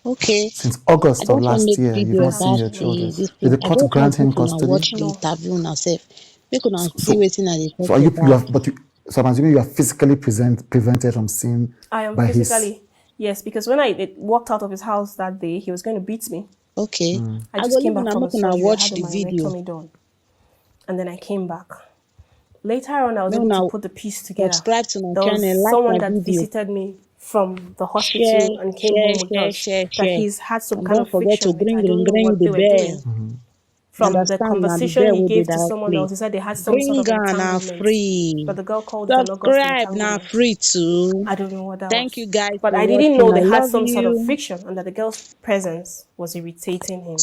Okay. Since I August of just want to last make year, you've video not seen about your children. this Did thing. the I court just grant want him people to custody? watch the No. interview now sef. Make una see So, wetin I dey so talk are you about. have, but you, so I'm assuming you are physically prevented from seeing I am by his. physically, yes, because when I walked out of his house that day, he was going to beat me. Okay. I I go just came leave back una from a make una surgery. I watch had a the video. myomectomy done. And then I came back. Later on, I was Make able to una put the piece together. subscribe to my There was channel, like someone my that video, visited me from the share, hospital and came share, home with share, us share, that share. he's had some And kind don't of forget to fiction with. I don't know ring what the they were bell. doing. You From the understand now, the conversation bell he will be gave to that someone play. else, he said they had some sort Bring of on now entanglement. But free. the girl called it an August Subscribe now entanglement. free too. I don't know what that Thank was. you guys But for I didn't watching. know they I had love some sort of you. fiction and that the girl's presence was irritating him.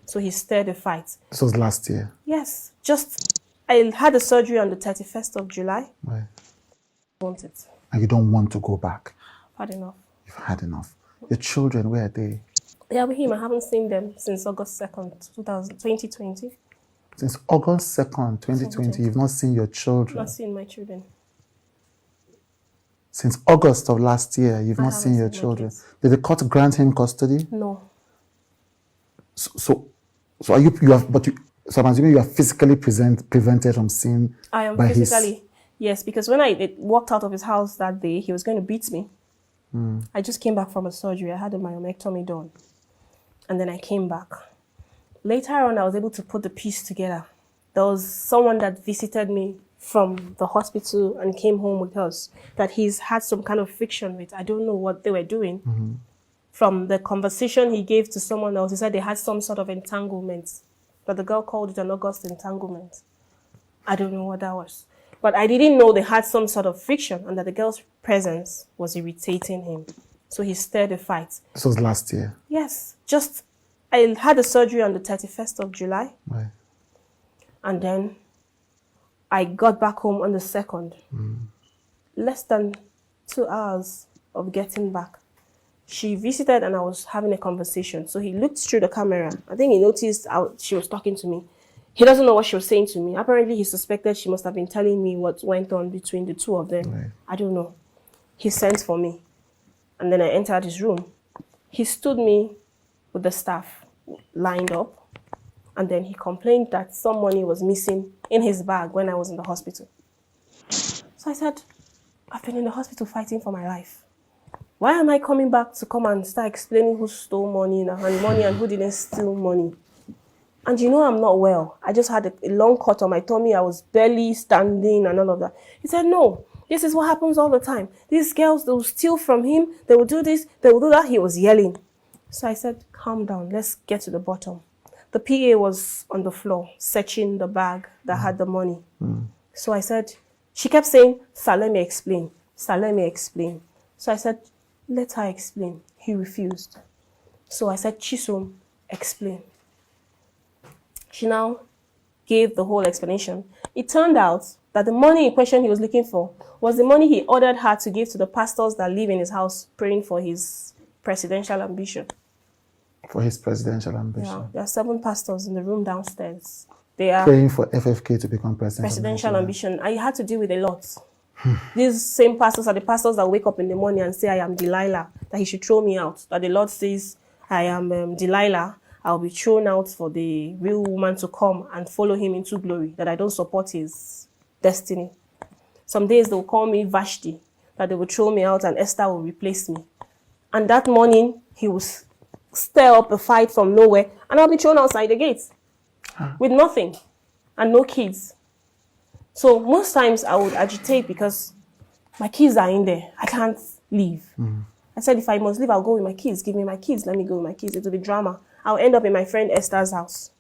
So he stirred a fight. This was last year. Yes, I had a surgery on the 31st of July. Right. I want it. And you don't want to go back. Had enough. You've had enough. Your children, where are they? Yeah, with him, I haven't seen them since August 2nd, 2020. Since August 2nd, 2020, you've not seen your children. Not seen my children. Since August of last year, you've I not haven't seen your seen my children. kids. Did the court grant him custody? No. So are you have, but you, so I'm assuming you are physically prevented from seeing I am by physically, his. yes, because when I walked out of his house that day, he was going to beat me. I just came back from a surgery. I had a myomectomy done. And then I came back. Later on, I was able to put the piece together. There was someone that visited me from the hospital and came home with us that he's had some kind of fiction with. I don't know what they were doing. From the conversation he gave to someone else, he said they had some sort of entanglement. But the girl called it an August entanglement. I don't know what that was. But I didn't know they had some sort of fiction and that the girl's presence was irritating him. So he stirred a fight. This was last year. Yes, I had a surgery on the 31st of July. Right. And then I got back home on the 2nd. Less than 2 hours of getting back. She visited and I was having a conversation. So he looked through the camera. I think he noticed she was talking to me. He doesn't know what she was saying to me. Apparently, he suspected she must have been telling me what went on between the two of them. Right. I don't know. He sent for me. And then I entered his room. He stood me with the staff lined up. And then he complained that some money was missing in his bag when I was in the hospital. So I said, I've been in the hospital fighting for my life. Why am I coming back to come and start explaining who stole money and who didn't steal money? And you know I'm not well. I just had a long cut on my tummy. I was barely standing and all of that. He said, no, this is what happens all the time. These girls, they will steal from him. They will do this. They will do that. He was yelling. So I said, calm down. Let's get to the bottom. The PA was on the floor searching the bag that had the money. So I said, she kept saying, sir, let me explain. Sir, let me explain. So I said, let her explain. He refused. So I said, Chisom, explain. She now gave the whole explanation. It turned out that the money in question he was looking for was the money he ordered her to give to the pastors that live in his house praying for his presidential ambition. For his presidential ambition. Yeah, there are 7 pastors in the room downstairs. They are Praying for FFK to become president. presidential ambition. I had to deal with a lot. These same pastors are the pastors that wake up in the morning and say, I am Delilah, that he should throw me out. That the Lord says, I am Delilah, I'll be thrown out for the real woman to come and follow him into glory, that I don't support his destiny. Some days they'll call me Vashti, that they will throw me out and Esther will replace me. And that morning, he will stir up a fight from nowhere and I'll be thrown outside the gates with nothing and no kids. So most times I would agitate because my kids are in there. I can't leave. I said, if I must leave, I'll go with my kids. Give me my kids. Let me go with my kids. It will be drama. I'll end up in my friend Esther's house.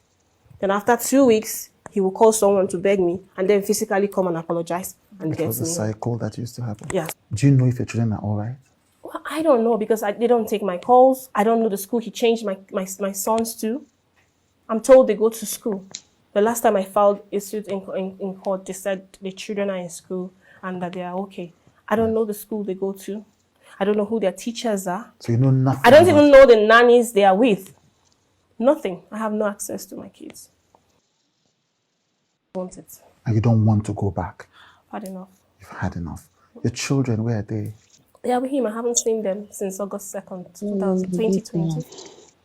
Then after 2 weeks, he will call someone to beg me and then physically come and apologize and It get was me. a cycle that used to happen. Yeah. Do you know if your children are all right? Well, I don't know because they don't take my calls. I don't know the school he changed my sons to. I'm told they go to school. The last time I filed a suit in court, they said the children are in school and that they are okay. I don't know the school they go to. I don't know who their teachers are. So you know nothing. I don't even know the nannies they are with. Nothing. I have no access to my kids. I want it. And you don't want to go back. I've had enough. You've had enough. Your children, where are they? Yeah, with him, I haven't seen them since August 2nd, 2020.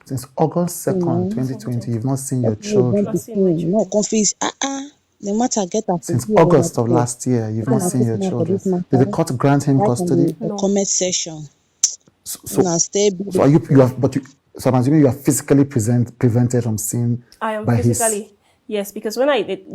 Since August 2nd, 2020, you've not seen your Not children. seen my No, children. confess. The matter get a Since August of last year, you've not seen your children. Did the court grant him custody? The No. comment section. So, Now stay. so are you have, but you, so I'm assuming you are physically prevented from seeing I am by his. physically, yes, because when I did